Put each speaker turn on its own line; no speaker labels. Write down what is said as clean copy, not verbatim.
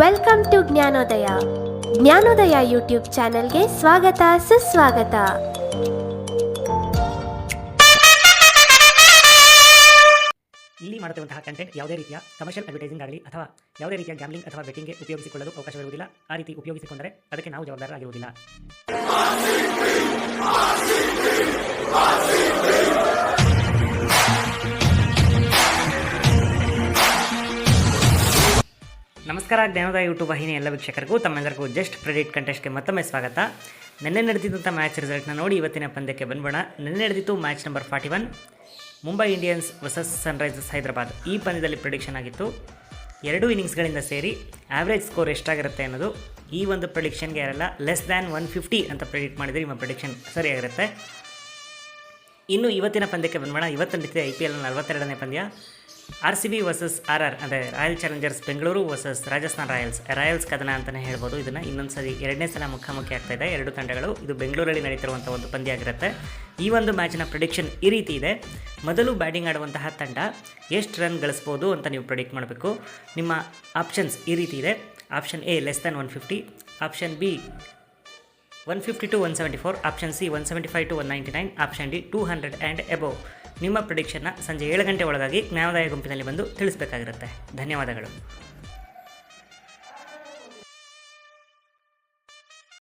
Welcome to Jnanodaya. Jnanodaya YouTube ಚಾನೆಲ್ಗೆ ಸ್ವಾಗತ ಸುಸ್ವಾಗತ.
ಇಲ್ಲಿ ಮಾಡುತ್ತಿರುವಂತಹ ಕಂಟೆಂಟ್ ಯಾವುದೇ ರೀತಿಯ ಕಮರ್ಷಿಯಲ್ ಅಡ್ವರ್ಟೈಸಿಂಗ್ ಆಗಲಿ ಅಥವಾ ಯಾವುದೇ ರೀತಿಯ ಗ್ಯಾಮ್ಲಿಂಗ್ ಅಥವಾ ಬೆಟ್ಟಿಂಗ್ಗೆ ಉಪಯೋಗಿಸಿಕೊಳ್ಳಲು ಅವಕಾಶವಿರುವುದಿಲ್ಲ. ಆ ರೀತಿ ಉಪಯೋಗಿಸಿಕೊಂಡರೆ ಅದಕ್ಕೆ ನಾವು ಜವಾಬ್ದಾರರಾಗಿರುವುದಿಲ್ಲ. ನಮಸ್ಕಾರ, ಜ್ಞಾನೋದಯ ಯೂಟ್ಯೂಬ್ ವಾಹಿನಿ ಎಲ್ಲ ವೀಕ್ಷಕರಿಗೂ ತಮ್ಮೆಲ್ಲರಿಗೂ ಜಸ್ಟ್ ಪ್ರೆಡಿಕ್ಟ್ ಕಂಟೆಸ್ಟ್ಗೆ ಮತ್ತೊಮ್ಮೆ ಸ್ವಾಗತ. ನಿನ್ನೆ ನಡೆದಿದ್ದಂಥ ಮ್ಯಾಚ್ ರಿಸಲ್ಟ್ನ ನೋಡಿ ಇವತ್ತಿನ ಪಂದ್ಯಕ್ಕೆ ಬಂದ್ಬೋಣ. ನಿನ್ನೆ ನಡೆದಿತ್ತು match number 41 Mumbai Indians versus Sunrisers Hyderabad. ಈ ಪಂದ್ಯದಲ್ಲಿ ಪ್ರಿಡಿಕ್ಷನ್ ಆಗಿತ್ತು. 2 ಇನ್ನಿಂಗ್ಸ್ಗಳಿಂದ ಸೇರಿ ಆ್ಯಾವ್ರೇಜ್ ಸ್ಕೋರ್ ಎಷ್ಟಾಗಿರುತ್ತೆ ಅನ್ನೋದು. ಈ ಒಂದು ಪ್ರಿಡಿಕ್ಷನ್ಗೆ ಯಾರೆಲ್ಲ ಲೆಸ್ ದ್ಯಾನ್ 150 ಅಂತ ಪ್ರಿಡಿಕ್ಟ್ ಮಾಡಿದರೆ ನಿಮ್ಮ ಪ್ರಿಡಿಕ್ಷನ್ ಸರಿಯಾಗಿರುತ್ತೆ. ಇನ್ನು ಇವತ್ತಿನ ಪಂದ್ಯಕ್ಕೆ ಬಂದ್ಬೋಣ. ಇವತ್ತು ನಡೀತಿದೆ IPL 42ನೇ ಪಂದ್ಯ. RCB ವರ್ಸಸ್ RR ಅಂದರೆ royal Challengers Bengaluru versus Rajasthan Royals ಕದನ ಅಂತಲೇ ಹೇಳ್ಬೋದು. ಇದನ್ನು ಇನ್ನೊಂದು ಸರಿ 2ನೇ ಸಲ ಮುಖಾಮುಖಿ ಆಗ್ತಾಯಿದೆ ಎರಡು ತಂಡಗಳು. ಇದು ಬೆಂಗಳೂರಲ್ಲಿ ನಡೀತಿರುವಂಥ ಒಂದು ಪಂದ್ಯ ಆಗಿರುತ್ತೆ. ಈ ಒಂದು ಮ್ಯಾಚಿನ ಪ್ರಿಡಿಕ್ಷನ್ ಈ ರೀತಿ ಇದೆ. ಮೊದಲು ಬ್ಯಾಟಿಂಗ್ ಆಡುವಂತಹ ತಂಡ ಎಷ್ಟು ರನ್ ಗಳಿಸ್ಬೋದು ಅಂತ ನೀವು ಪ್ರಿಡಿಕ್ಟ್ ಮಾಡಬೇಕು. ನಿಮ್ಮ ಆಪ್ಷನ್ಸ್ ಈ ರೀತಿ ಇದೆ. Option A less than 150, option B 150 to 174, option C 175 to 199, option D 200 and above. ನಿಮ್ಮ ಪ್ರಿಡಿಕ್ಷನ್ನ ಸಂಜೆ 7 ಗಂಟೆ ಒಳಗಾಗಿ ಜ್ಞಾನೋದಯ ಗುಂಪಿನಲ್ಲಿ ಬಂದು ತಿಳಿಸಬೇಕಾಗಿರುತ್ತೆ. ಧನ್ಯವಾದಗಳು.